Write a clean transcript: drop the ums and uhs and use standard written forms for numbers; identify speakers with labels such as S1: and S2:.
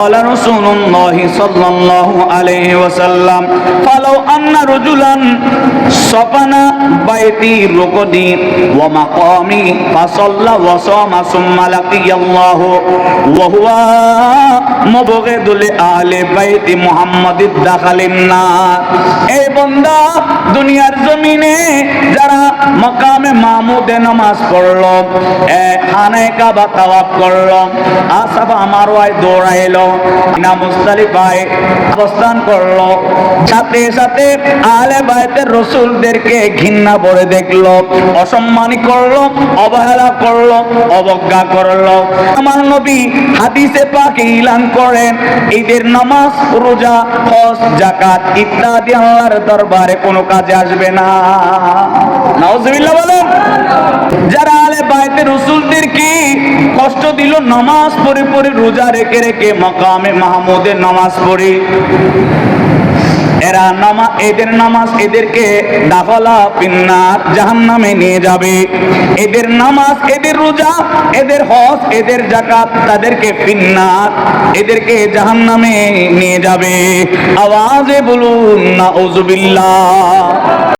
S1: قال رسول الله صلى الله عليه وسلم فلو أن رجلا صفن بيتي ركدي ومقامي فصلى وصام ثم لقي الله وهو مبغض لأهل بيت محمد دخل النار এই বান্দা দুনিয়ার জমিনে যারা মাকামে মাহমুদে নামাজ পড়লো খানে কাবা তাওয়াফ করলো সাফা মারওয়ায় দৌড়াইলো না মুজদালিফায় অবস্থান করলো সাথে সাথে আহলে বাইতের রাসূলদেরকে ঘৃণা করে দেখলো অসম্মান করলো অবহেলা করলো অবজ্ঞা করলো আমার নবী হাদিসে পাকে এলান করেন ঈদের নামাজ রোজা হজ যাকাত ইত্যাদি আল্লাহর দরবারে কোনো কাজে আসবে না নাউজুবিল্লাহ বলেন যারা আহলে বাইতের রাসূলদেরকে কষ্ট দিল নামাজ পড়ে পড়ে রোজা রেখে রেখে মাকামে মাহমুদের নামাজ পড়ে এদের নামাজ এদেরকে দাখলা ফিন্নার জাহান্নামে নিয়ে যাবে এদের নামাজ এদের রোজা এদের হজ এদের যাকাত তাদেরকে ফিন্নার এদেরকে জাহান্নামে নিয়ে যাবে আওয়াজে বলুন নাউজুবিল্লাহ।